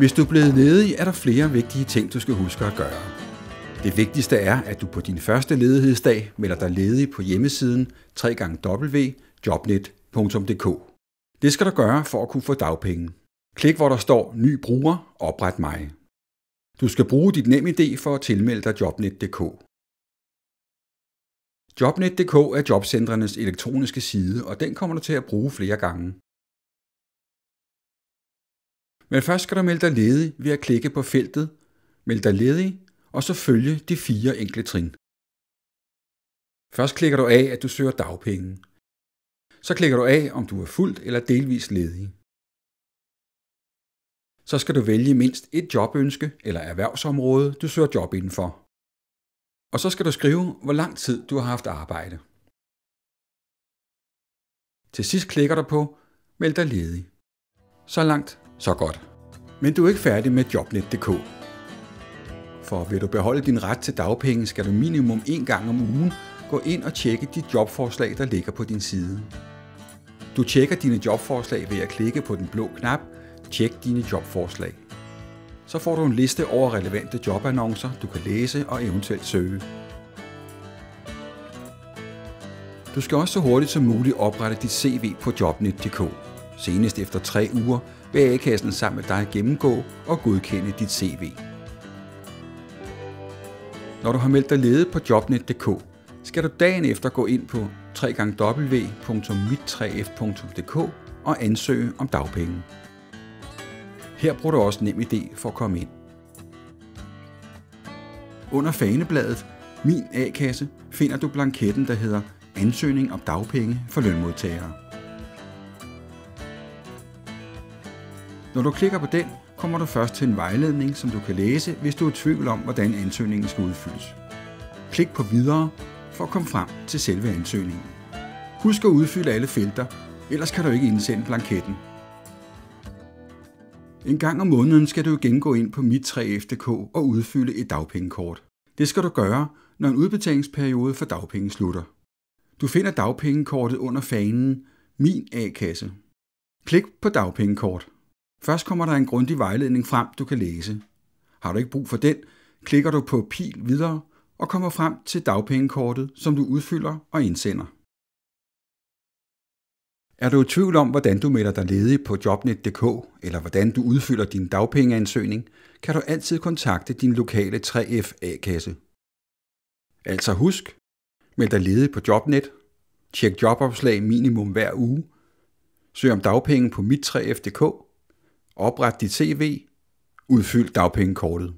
Hvis du er blevet ledig, er der flere vigtige ting, du skal huske at gøre. Det vigtigste er, at du på din første ledighedsdag melder dig ledig på hjemmesiden www.jobnet.dk. Det skal du gøre for at kunne få dagpenge. Klik hvor der står Ny bruger, opret mig. Du skal bruge dit NemID for at tilmelde dig Jobnet.dk. Jobnet.dk er jobcentrenes elektroniske side, og den kommer du til at bruge flere gange. Men først skal du melde dig ledig ved at klikke på feltet Meld dig ledig, og så følge de 4 enkle trin. Først klikker du af, at du søger dagpenge. Så klikker du af, om du er fuldt eller delvis ledig. Så skal du vælge mindst et jobønske eller erhvervsområde, du søger job indenfor. Og så skal du skrive, hvor lang tid du har haft arbejde. Til sidst klikker du på Meld dig ledig. Så langt, så godt. Men du er ikke færdig med Jobnet.dk. For vil du beholde din ret til dagpenge, skal du minimum 1 gang om ugen gå ind og tjekke de jobforslag, der ligger på din side. Du tjekker dine jobforslag ved at klikke på den blå knap Tjek dine jobforslag. Så får du en liste over relevante jobannoncer, du kan læse og eventuelt søge. Du skal også så hurtigt som muligt oprette dit CV på Jobnet.dk. Senest efter 3 uger vil A-kassen sammen med dig gennemgå og godkende dit CV. Når du har meldt dig ledig på Jobnet.dk, skal du dagen efter gå ind på www.mit3f.dk og ansøge om dagpenge. Her bruger du også NemID for at komme ind. Under fanebladet Min A-kasse finder du blanketten, der hedder Ansøgning om dagpenge for lønmodtagere. Når du klikker på den, kommer du først til en vejledning, som du kan læse, hvis du er i tvivl om, hvordan ansøgningen skal udfyldes. Klik på Videre for at komme frem til selve ansøgningen. Husk at udfylde alle felter, ellers kan du ikke indsende blanketten. En gang om måneden skal du igen gå ind på mit3f.dk og udfylde et dagpengekort. Det skal du gøre, når en udbetalingsperiode for dagpenge slutter. Du finder dagpengekortet under fanen Min A-kasse. Klik på dagpengekort. Først kommer der en grundig vejledning frem, du kan læse. Har du ikke brug for den, klikker du på Pil videre og kommer frem til dagpengekortet, som du udfylder og indsender. Er du i tvivl om, hvordan du melder dig ledig på Jobnet.dk, eller hvordan du udfylder din dagpengeansøgning, kan du altid kontakte din lokale 3F A-kasse. Altså husk, meld dig ledig på Jobnet, tjek jobopslag minimum hver uge, søg om dagpenge på mit3f.dk, opret dit CV, udfyld dagpengekortet.